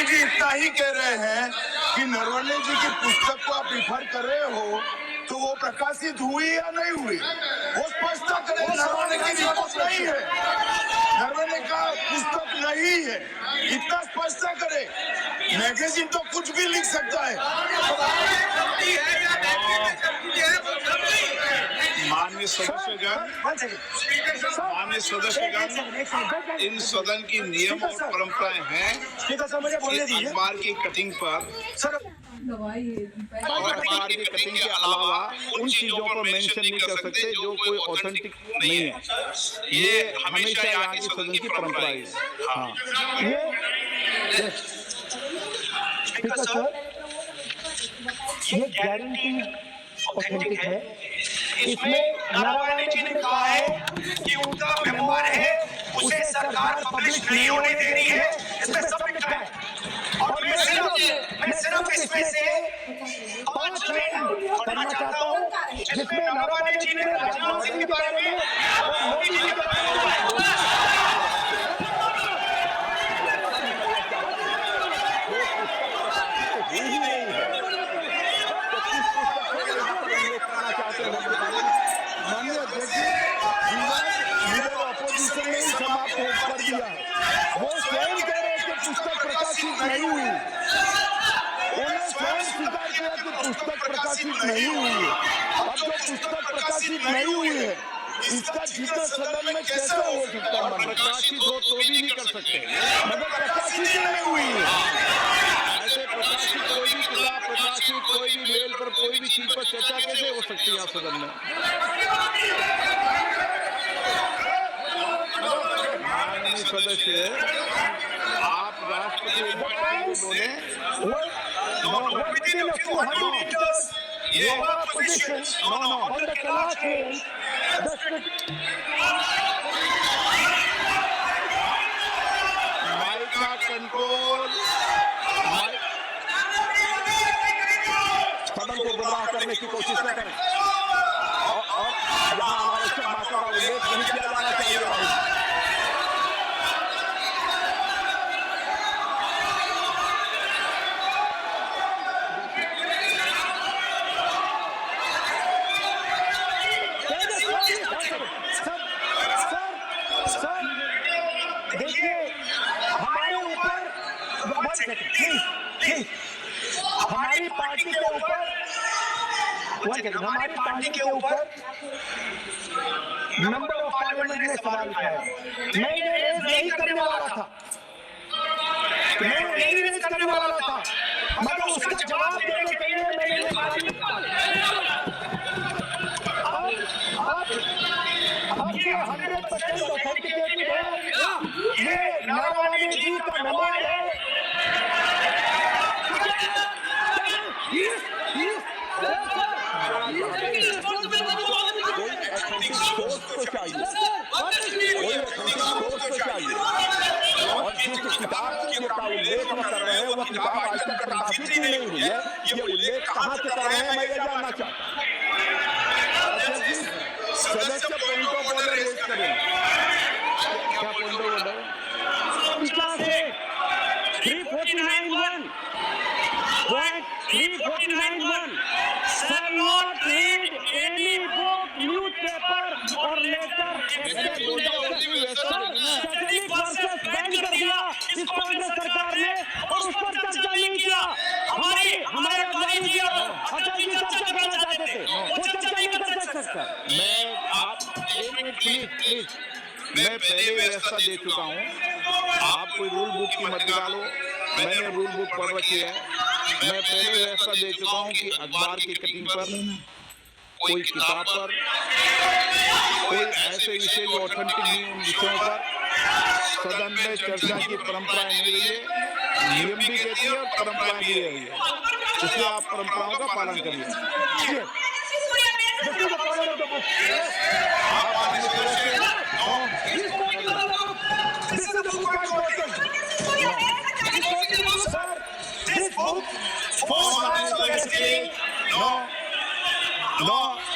जी इतना ही कह रहे हैं कि नरवणे जी की पुस्तक को आप रिफर कर रहे हो तो वो प्रकाशित हुई या नहीं हुई, वो स्पष्ट करें। नरवणे की रिपोर्ट नहीं है, नरवणे का पुस्तक नहीं है, इतना स्पष्ट करे। मैगजीन तो कुछ भी लिख सकता है। माननीय सदस्यगण, इन सदन की नियम और परंपराएं हैं कि अखबार की कटिंग पर और अखबार की कटिंग के अलावा उन चीजों पर मेंशन नहीं कर सकते जो कोई ऑथेंटिक नहीं है। ये हमेशा यहाँ की सदन की परंपरा है। हाँ, ये गारंटी ऑथेंटिक है। इसमें नारायण जी ने कहा है कि उनका मेमोर है, उसे सरकार पब्लिश नहीं होने दे रही है, इसमें सब लिखा है। और मैं सिर्फ इसमें से 5 लाइन पढ़ना चाहता हूँ जिसमें नारायण जी ने राजनाथ सिंह के बारे में और मोदी जी के बारे में ऑपोजिशन ने समाप्त कर दिया है। वो स्वयं कह रहे कि पुस्तक प्रकाशित नहीं हुई, उन्होंने स्वयं स्वीकार किया कि पुस्तक प्रकाशित नहीं हुई है। अब जो पुस्तक प्रकाशित नहीं हुई है इसका जिक्र सदन में कैसे हो सकता है? प्रकाशित हो तो भी नहीं कर सकते, मगर प्रकाशित नहीं हुई है। ऐसे प्रकाशित कोई भी किताब, प्रकाशित कोई भी मेल पर, कोई भी चीज पर चर्चा कैसे हो सकती है सदन में? माननीय सदस्य, आप राष्ट्रपति बोले माइक का कंट्रोल, सदन को गुमराह करने की कोशिश न करें और यहाँ अनावश्यक बातों का उल्लेख नहीं किया जाना चाहिए। देखिए हमारे ऊपर हमारी पार्टी के ऊपर मेंबर ऑफ पार्लियामेंट ने सवाल उठाया। मैं ये रेज नहीं करने वाला था, मगर उसका जवाब देने के लिए मैंने ये सवाल अब ये 100% ऑथेंटिकेटेड है। ये नारायण जी का मेमोर है। और जिस किताब का उल्लेख कर रहे हैं वो किताब आज तक प्रकाशित ही नहीं हुई है। ये उल्लेख कहाँ से कर रहे हैं मैं ये जानना चाहता हूँ। सदस्य पॉइंट ऑफ ऑर्डर रेज करें। क्या point of order? 349(1) shall not read any book, newspaper or letter Catholic versus ban कर दिया इस कांग्रेस सरकार ने और उस पर चर्चा नहीं किया। हमारे अटल जी चर्चा करना चाहते थे, वो चर्चा नहीं कर सकता। मैं आप एक मिनट प्लीज, मैं पहले व्यवस्था दे चुका हूँ। आप कोई रूल बुक की मत निकालो, मैंने रूल बुक पढ़ रखी है। मैं पहले व्यवस्था दे चुका हूँ कि अखबार की कटिंग पर, कोई किताब पर, कोई ऐसे विषय जो ऑथेंटिक नहीं उन विषयों पर सदन में चर्चा की परंपराएं नहीं रही है। नियम भी कहती है और परंपराएं भी रही है, इसलिए आप परंपराओं का पालन करिए।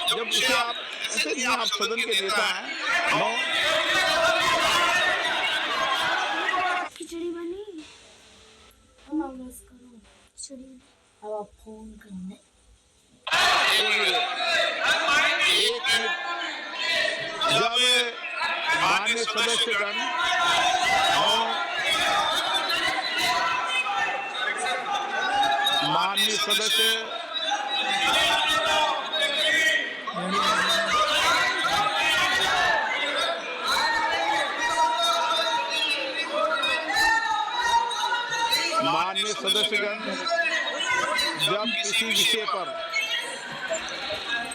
जब इसे आप ऐसे नहीं, आप सदन के नेता हैं। खिचड़ी बनी चलिए अब आप फोन करने एक मिनट। जब माननीय सदस्यगण और माननीय सदस्य माननीय सदस्यगण जब किसी विषय पर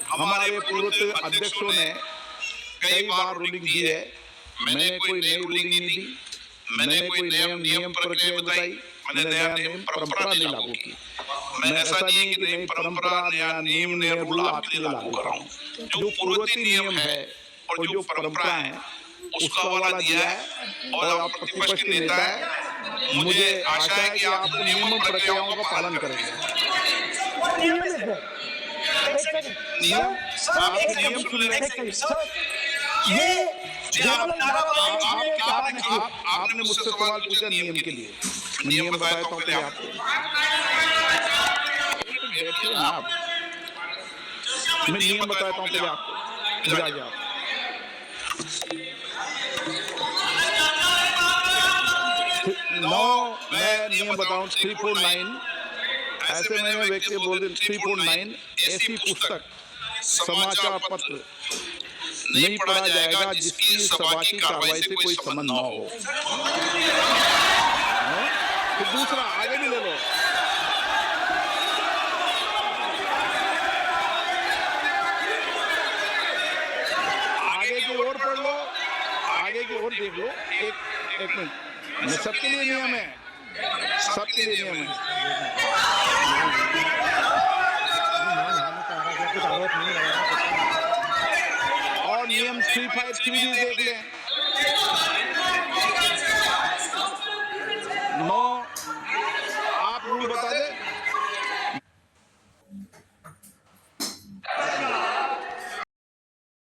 हमारे पूर्व अध्यक्षों ने कई बार रूलिंग दी है, मैंने कोई नई रूलिंग नहीं दी, मैंने कोई नियम प्रक्रिया बताई, मैंने नया नियम परंपरा नहीं लागू की। मैं ऐसा नहीं है कि नई परंपरा नया नियम नया रूल आपके लिए लागू कर रहा हूँ। जो पूर्ववर्ती नियम है और जो परंपरा है उसका हवाला दिया है और आप प्रतिपक्ष के नेता है, मुझे आशा है कि आप नियम प्रक्रियाओं का पालन करेंगे। नियम आपके नियम सुन लेंगे। आपने मुझसे सवाल पूछा नियम के लिए, नियम बताया तो पहले आपको बैठिए ना आप, मैं नियम बताता हूँ पहले आपको, इधर आ जाओ। मैं नियम बताऊं 349 ऐसे मैंने व्यक्ति बोल दिया 349 ऐसी पुस्तक समाचार पत्र नहीं पढ़ा जाएगा जिसकी सभा की कार्रवाई से कोई संबंध न हो। फिर दूसरा आगे भी ले लो, आगे की ओर पढ़ लो, आगे की ओर देख लो। एक मिनट, सबके लिए नियम है, सबके लिए नियम है। और नियम 353 भी देख लें।